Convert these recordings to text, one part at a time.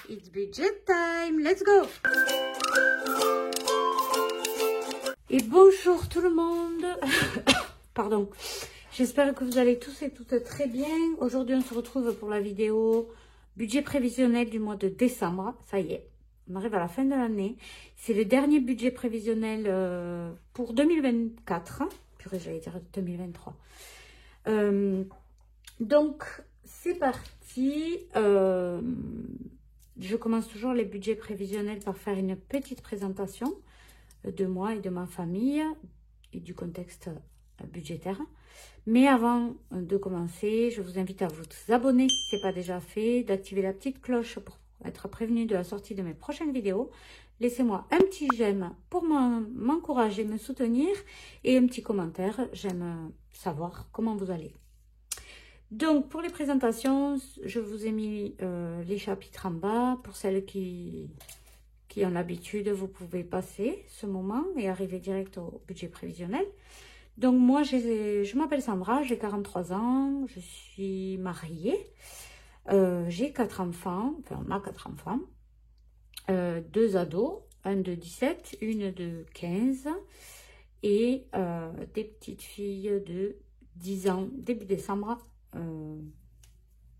It's budget time, let's go! Et bonjour tout le monde. Pardon. J'espère que vous allez tous et toutes très bien. Aujourd'hui, on se retrouve pour la vidéo budget prévisionnel du mois de décembre. Ça y est, on arrive à la fin de l'année. C'est le dernier budget prévisionnel pour 2024. Purée, j'allais dire 2023. Donc, c'est parti. Je commence toujours les budgets prévisionnels par faire une petite présentation de moi et de ma famille et du contexte budgétaire. Mais avant de commencer, je vous invite à vous abonner si ce n'est pas déjà fait, d'activer la petite cloche pour être prévenu de la sortie de mes prochaines vidéos. Laissez-moi un petit j'aime pour m'encourager, me soutenir et un petit commentaire. J'aime savoir comment vous allez. Donc, pour les présentations, je vous ai mis les chapitres en bas. Pour celles qui ont l'habitude, vous pouvez passer ce moment et arriver direct au budget prévisionnel. Donc, moi, je m'appelle Sandra, j'ai 43 ans, je suis mariée. J'ai 4 enfants, enfin, on a 4 enfants. 2 ados, un de 17, une de 15 et des petites filles de 10 ans, début décembre.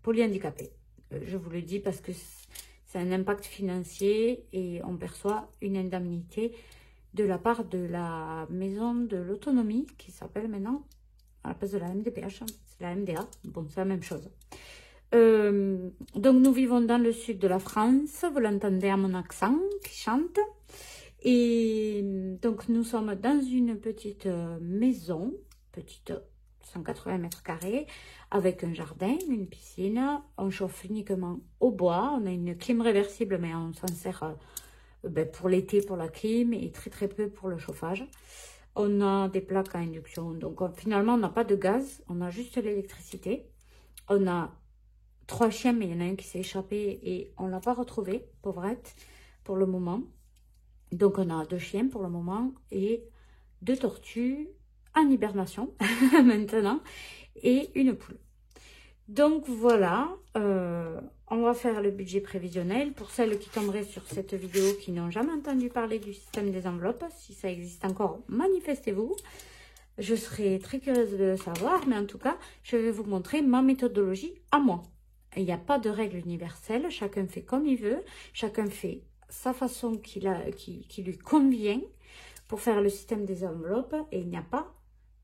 Polyhandicapés. Je vous le dis parce que c'est un impact financier et on perçoit une indemnité de la part de la maison de l'autonomie qui s'appelle maintenant, à la place de la MDPH, c'est la MDA. Bon, c'est la même chose. Donc nous vivons dans le sud de la France, vous l'entendez à mon accent qui chante. Et donc nous sommes dans une petite maison, petite 180 mètres carrés, avec un jardin, une piscine. On chauffe uniquement au bois. On a une clim réversible, mais on s'en sert pour l'été, pour la clim, et très peu pour le chauffage. On a des plaques à induction. Donc finalement, on n'a pas de gaz. On a juste l'électricité. On a 3 chiens, mais il y en a un qui s'est échappé et on ne l'a pas retrouvé, pauvrette, pour le moment. Donc on a 2 chiens pour le moment et 2 tortues en hibernation maintenant et une poule. Donc voilà, on va faire le budget prévisionnel. Pour celles qui tomberaient sur cette vidéo qui n'ont jamais entendu parler du système des enveloppes, si ça existe encore, manifestez-vous. Je serais très curieuse de le savoir, mais en tout cas, je vais vous montrer ma méthodologie à moi. Il n'y a pas de règle universelle, chacun fait comme il veut, chacun fait sa façon qui lui convient pour faire le système des enveloppes et il n'y a pas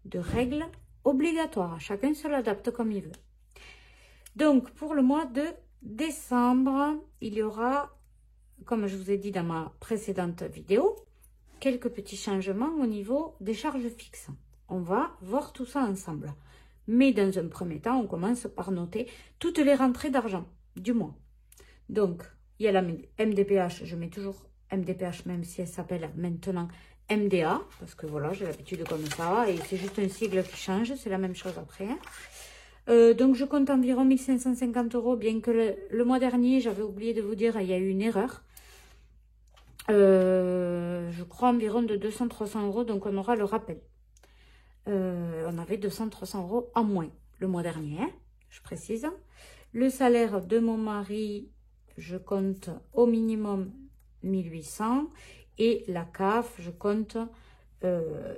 de règles obligatoires. Chacun se l'adapte comme il veut. Donc, pour le mois de décembre, il y aura, comme je vous ai dit dans ma précédente vidéo, quelques petits changements au niveau des charges fixes. On va voir tout ça ensemble. Mais dans un premier temps, on commence par noter toutes les rentrées d'argent du mois. Donc, il y a la MDPH, je mets toujours MDPH même si elle s'appelle maintenant MDA, parce que voilà, j'ai l'habitude comme ça, et c'est juste un sigle qui change, c'est la même chose après. Donc, je compte environ 1550 €, bien que le mois dernier, j'avais oublié de vous dire, il y a eu une erreur. Je crois environ de 200-300 €, donc on aura le rappel. On avait 200-300 € en moins le mois dernier, hein, je précise. Le salaire de mon mari, je compte au minimum 1800 et la CAF, je compte,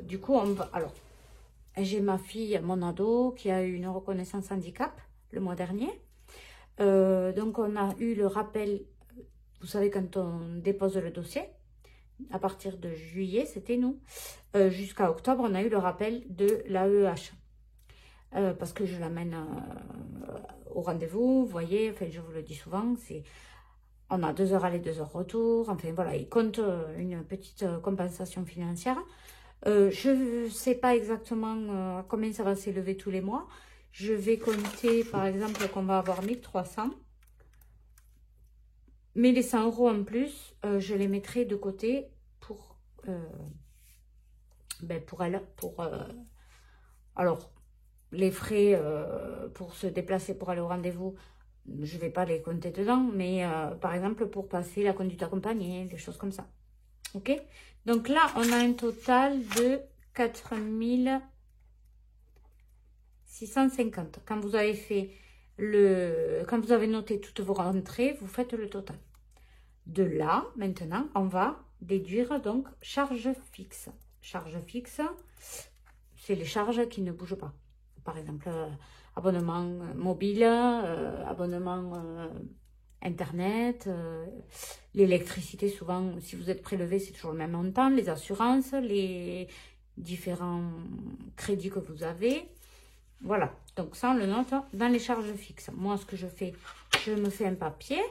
du coup, alors, j'ai ma fille, mon ado, qui a eu une reconnaissance handicap le mois dernier. Donc, on a eu le rappel, vous savez, quand on dépose le dossier, à partir de juillet, c'était nous, jusqu'à octobre, on a eu le rappel de l'AEH. Parce que je l'amène au rendez-vous, vous voyez, enfin, je vous le dis souvent, on a 2 heures aller, 2 heures retour, enfin voilà, il compte une petite compensation financière. Je ne sais pas exactement combien ça va s'élever tous les mois. Je vais compter, par exemple, qu'on va avoir 1300. Mais les 100 € en plus, je les mettrai de côté pour elle. Alors, les frais pour se déplacer, pour aller au rendez-vous, je ne vais pas les compter dedans. Mais par exemple, pour passer la conduite accompagnée, des choses comme ça. Ok? Donc là, on a un total de 4650. Quand vous avez fait quand vous avez noté toutes vos rentrées, vous faites le total. De là, maintenant, on va déduire donc charge fixe. Charge fixe, c'est les charges qui ne bougent pas. Par exemple, abonnement mobile, abonnement Internet, l'électricité, souvent, si vous êtes prélevé, c'est toujours le même montant, les assurances, les différents crédits que vous avez. Voilà, donc ça, on le note dans les charges fixes. Moi, ce que je fais, je me fais un papier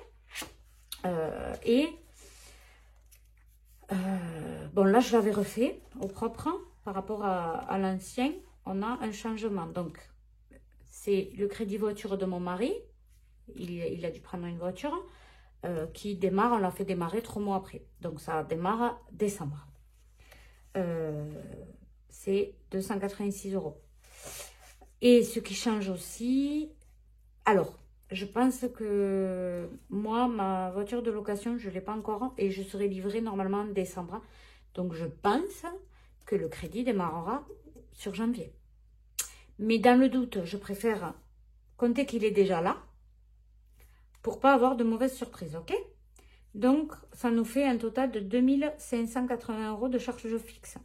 bon, là, je l'avais refait au propre par rapport à l'ancien. On a un changement. Donc, c'est le crédit voiture de mon mari. Il a dû prendre une voiture qui démarre. On l'a fait démarrer 3 mois après. Donc, ça démarre décembre. C'est 286 €. Et ce qui change aussi... Alors, je pense que moi, ma voiture de location, je ne l'ai pas encore et je serai livrée normalement en décembre. Donc, je pense que le crédit démarrera sur janvier. Mais dans le doute, je préfère compter qu'il est déjà là pour ne pas avoir de mauvaises surprises, ok? Donc, ça nous fait un total de 2580 € de charges fixes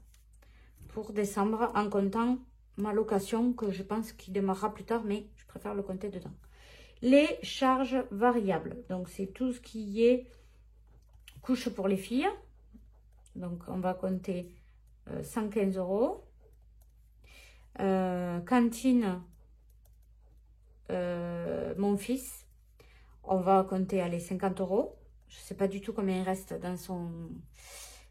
pour décembre en comptant ma location que je pense qu'il démarrera plus tard, mais je préfère le compter dedans. Les charges variables, donc c'est tout ce qui est couche pour les filles. Donc on va compter 115 €. Cantine, mon fils, on va compter les 50 €. Je ne sais pas du tout combien il reste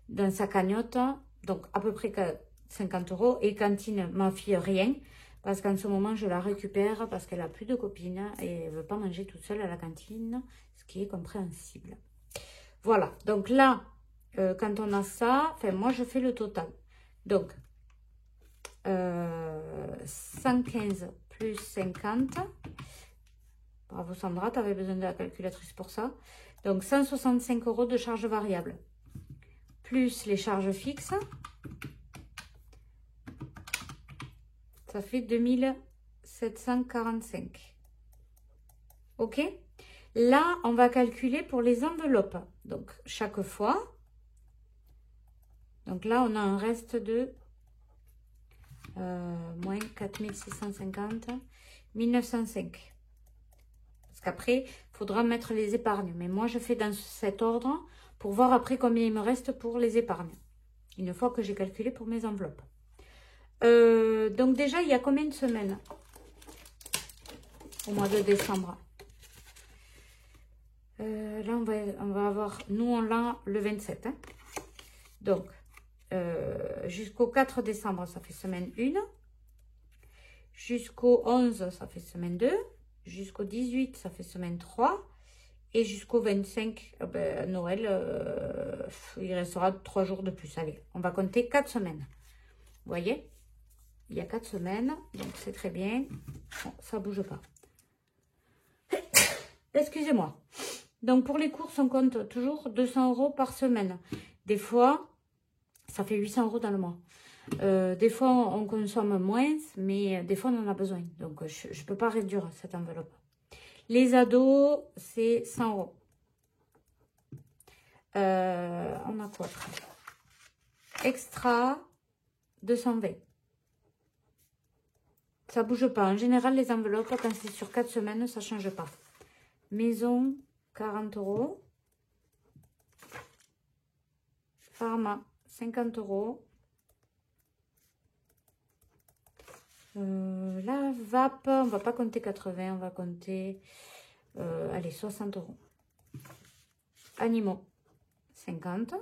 dans sa cagnotte. Donc à peu près 50 €. Et cantine, ma fille, rien. Parce qu'en ce moment, je la récupère parce qu'elle n'a plus de copine et elle ne veut pas manger toute seule à la cantine, ce qui est compréhensible. Voilà, donc là, quand on a ça, enfin moi je fais le total. Donc, 115 plus 50. Bravo Sandra, tu avais besoin de la calculatrice pour ça. Donc 165 € de charges variables. Plus les charges fixes. Ça fait 2745. Ok? Là, on va calculer pour les enveloppes. Donc, chaque fois. Donc là, on a un reste de moins 4650, 1905. Parce qu'après, il faudra mettre les épargnes. Mais moi, je fais dans cet ordre pour voir après combien il me reste pour les épargnes. Une fois que j'ai calculé pour mes enveloppes. Donc déjà, il y a combien de semaines au mois de décembre? Là, on va avoir... Nous, on l'a le 27. Hein. Donc, jusqu'au 4 décembre, ça fait semaine 1. Jusqu'au 11, ça fait semaine 2. Jusqu'au 18, ça fait semaine 3. Et jusqu'au 25, Noël, il restera 3 jours de plus. Allez, on va compter 4 semaines. Vous voyez? Il y a 4 semaines, donc c'est très bien. Bon, ça ne bouge pas. Excusez-moi. Donc, pour les courses, on compte toujours 200 € par semaine. Des fois, ça fait 800 € dans le mois. Des fois, on consomme moins, mais des fois, on en a besoin. Donc, je ne peux pas réduire cette enveloppe. Les ados, c'est 100 €. On a quoi après? Extra, 220. Ça bouge pas. En général, les enveloppes, quand c'est sur 4 semaines, ça change pas. Maison, 40 €. Pharma, 50 €. La vape, on va pas compter 80, on va compter, allez, 60 €. Animaux, 50.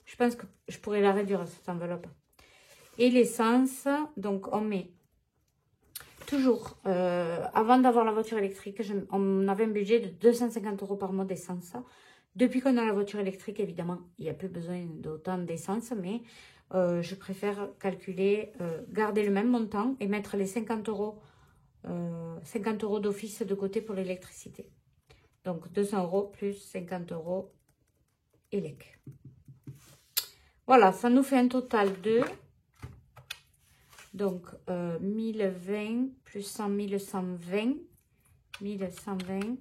Je pense que je pourrais la réduire, cette enveloppe. Et l'essence, donc on met toujours, avant d'avoir la voiture électrique, on avait un budget de 250 € par mois d'essence. Depuis qu'on a la voiture électrique, évidemment, il n'y a plus besoin d'autant d'essence, mais je préfère calculer, garder le même montant et mettre les 50 € d'office de côté pour l'électricité. Donc 200 € plus 50 € élec. Voilà, ça nous fait un total de... Donc, 1020 plus 100, 1120. 1120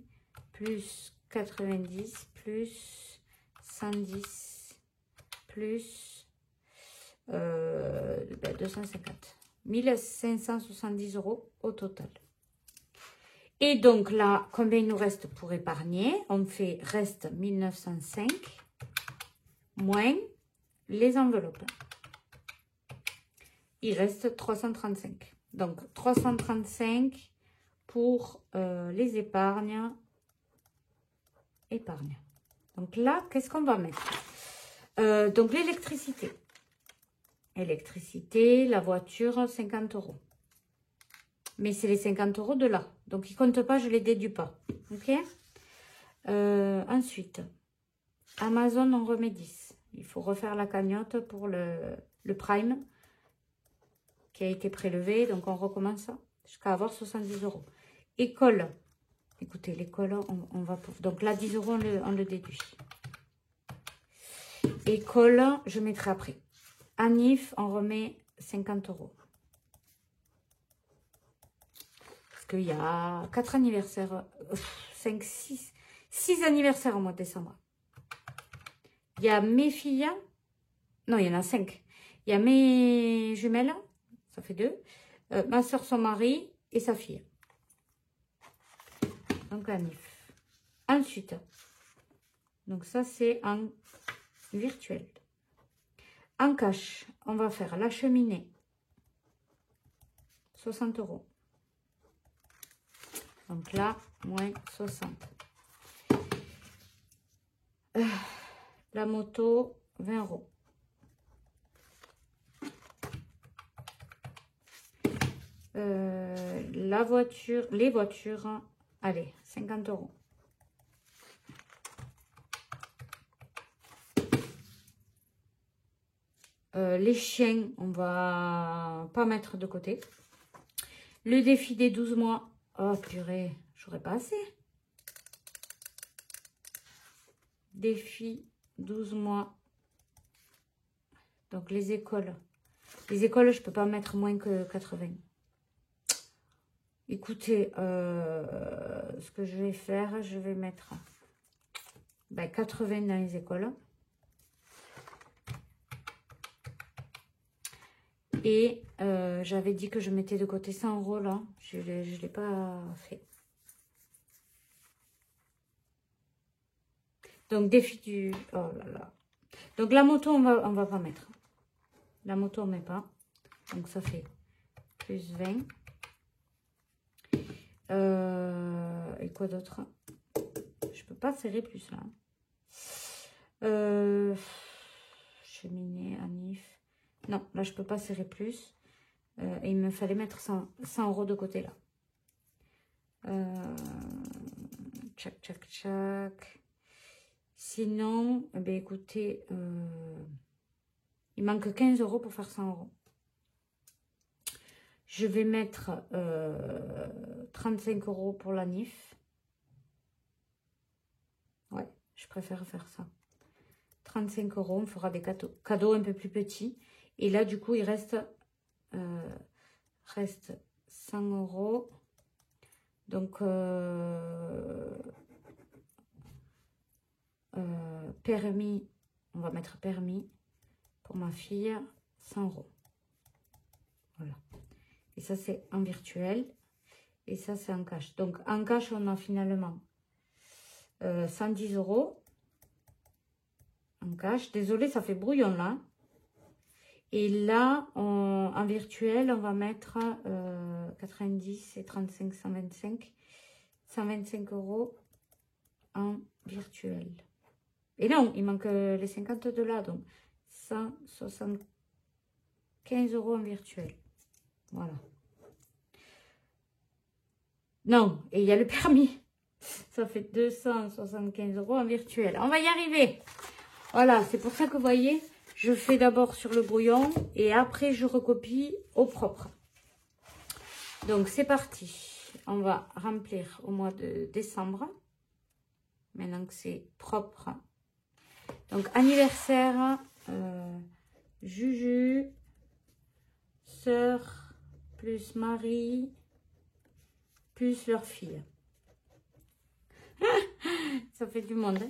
plus 90 plus 110 plus 250. 1570 € au total. Et donc là, combien il nous reste pour épargner? On fait reste 1905 moins les enveloppes. Il reste 335. Donc 335 pour les épargnes. Donc là, qu'est-ce qu'on va mettre? Donc l'électricité. Électricité, la voiture, 50 €. Mais c'est les 50 € de là. Donc, ils ne comptent pas, je ne les déduis pas. OK. Ensuite, Amazon, on remet 10. Il faut refaire la cagnotte pour le Prime qui a été prélevé. Donc, on recommence ça jusqu'à avoir 70 €. École. Écoutez, l'école, on va... Donc là, 10 €, on le déduit. École, je mettrai après. Anif, on remet 50 €. Parce qu'il y a 4 anniversaires, 5, 6 anniversaires au mois de décembre. Il y a mes filles, non, il y en a 5. Il y a mes jumelles, ça fait 2. Ma soeur, son mari et sa fille. Donc, Anif. Ensuite, donc ça, c'est en virtuel. En cash, on va faire la cheminée, 60 €. Donc là, moins 60. La moto, 20 €. La voiture, les voitures, allez, 50 €. Les chiens, on va pas mettre de côté. Le défi des 12 mois. Oh purée, j'aurais pas assez. Défi 12 mois. Donc les écoles. Les écoles, je peux pas mettre moins que 80. Écoutez, ce que je vais faire, je vais mettre 80 dans les écoles. Et j'avais dit que je mettais de côté 100 € là. Je ne l'ai pas fait. Donc, défi du... Oh là là. Donc, la moto, on va pas mettre. La moto, on ne met pas. Donc, ça fait plus 20. Et quoi d'autre? Je peux pas serrer plus là. Cheminée, Anif. Non, là, je peux pas serrer plus. Et il me fallait mettre 100 € de côté là. Tchac, tchac, tchac. Sinon, eh bien, écoutez, il manque 15 € pour faire 100 €. Je vais mettre 35 € pour la NIF. Ouais, je préfère faire ça. 35 €, on fera des cadeaux un peu plus petits. Et là, du coup, il reste 100 €. Donc, permis, on va mettre permis pour ma fille, 100 €. Voilà. Et ça, c'est en virtuel. Et ça, c'est en cash. Donc, en cash, on a finalement 110 € en cash. Désolée, ça fait brouillon là. Et là, en virtuel, on va mettre 90 et 35, 125. 125 € en virtuel. Et non, il manque les 50 de là. Donc, 175 € en virtuel. Voilà. Non, et il y a le permis. Ça fait 275 € en virtuel. On va y arriver. Voilà, c'est pour ça que vous voyez, je fais d'abord sur le brouillon et après je recopie au propre. Donc c'est parti. On va remplir au mois de décembre. Maintenant que c'est propre. Donc anniversaire, Juju, sœur, plus mari, plus leur fille. Ça fait du monde. Hein.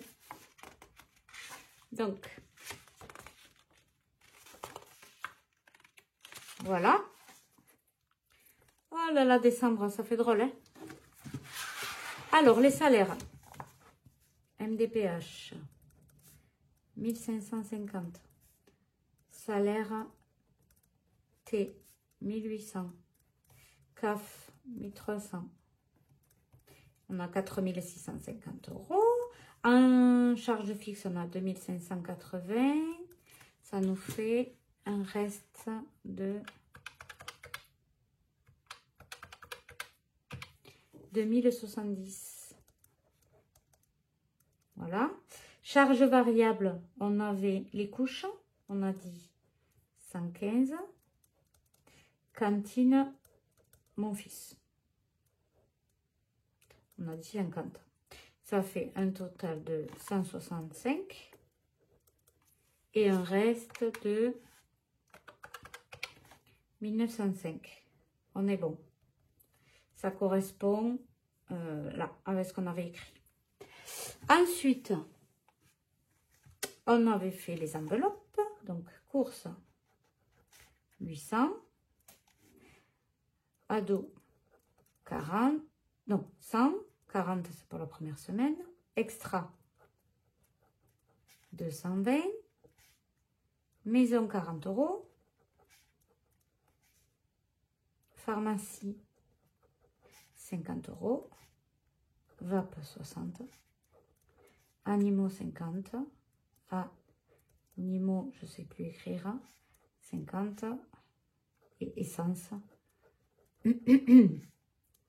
Donc, voilà. Oh là là, décembre, ça fait drôle. Hein. Alors, les salaires. MDPH, 1550. Salaire T, 1800. CAF, 1300. On a 4650 €. En charge fixe, on a 2580. Ça nous fait un reste de 2070. Voilà. Charge variable, on avait les couches. On a dit 115. Cantine, mon fils. On a dit 50. Ça fait un total de 165. Et un reste de 1905. On est bon. Ça correspond là, avec ce qu'on avait écrit. Ensuite, on avait fait les enveloppes. Donc, course, 800. Ado, 40. Non, 100. 40, c'est pour la première semaine. Extra, 220. Maison, 40 €. Pharmacie, 50 €. VAP, 60. Animaux, 50. Animaux, je ne sais plus écrire. 50. Et essence,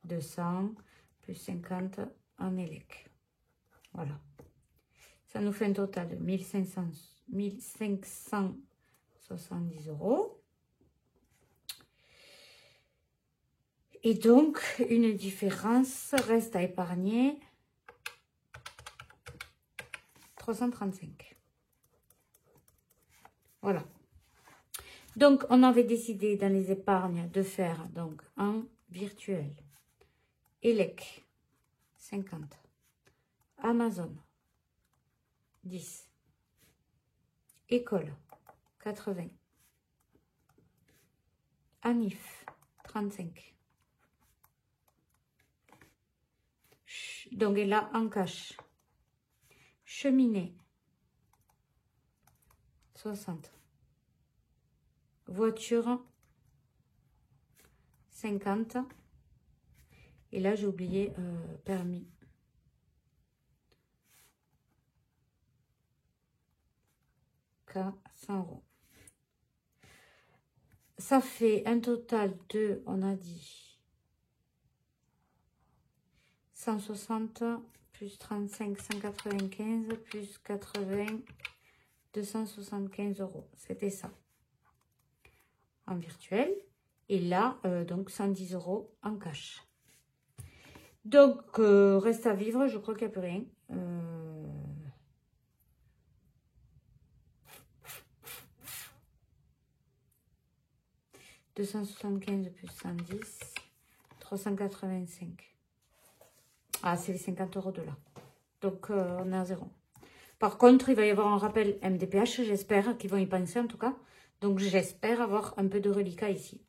200 plus 50 en élec. Voilà. Ça nous fait un total de 1570 €. Et donc, une différence reste à épargner 335. Voilà. Donc, on avait décidé dans les épargnes de faire donc un virtuel. Elec, 50. Amazon, 10. École, 80. Anif, 35. Donc, et là, en cash. Cheminée, 60. Voiture, 50. Et là, j'ai oublié permis. K, 100 €. Ça fait un total de, on a dit, 160 plus 35, 195 plus 80, 275 €. C'était ça. En virtuel. Et là, donc 110 € en cash. Donc, reste à vivre, je crois qu'il n'y a plus rien. 275 plus 110, 385. Ah, c'est les 50 € de là. Donc, on est à 0. Par contre, il va y avoir un rappel MDPH, j'espère qu'ils vont y penser en tout cas. Donc, j'espère avoir un peu de reliquat ici.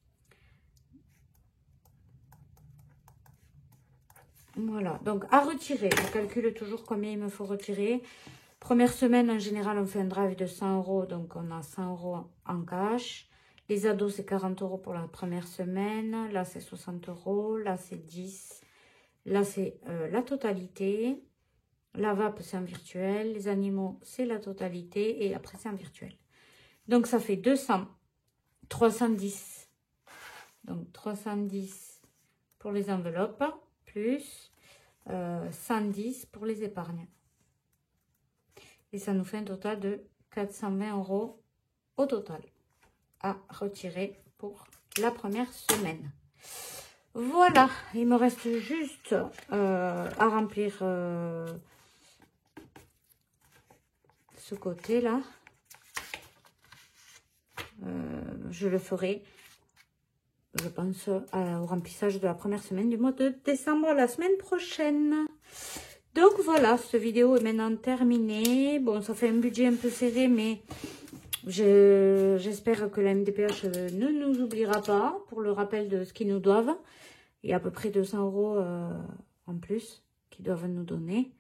Voilà, donc à retirer, je calcule toujours combien il me faut retirer. Première semaine, en général, on fait un drive de 100 €, donc on a 100 € en cash. Les ados, c'est 40 € pour la première semaine. Là, c'est 60 €. Là, c'est 10. Là, c'est la totalité. La VAP, c'est en virtuel. Les animaux, c'est la totalité. Et après, c'est en virtuel. Donc, ça fait 200, 310. Donc, 310 pour les enveloppes, plus 110 pour les épargnes. Et ça nous fait un total de 420 € au total à retirer pour la première semaine. Voilà, il me reste juste à remplir ce côté-là. Je le ferai, je pense, au remplissage de la première semaine du mois de décembre, la semaine prochaine. Donc voilà, cette vidéo est maintenant terminée. Bon, ça fait un budget un peu serré, mais j'espère que la MDPH ne nous oubliera pas pour le rappel de ce qu'ils nous doivent. Il y a à peu près 200 € en plus qu'ils doivent nous donner.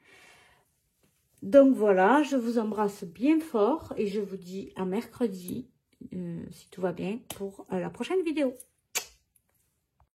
Donc voilà, je vous embrasse bien fort et je vous dis à mercredi, si tout va bien, pour la prochaine vidéo.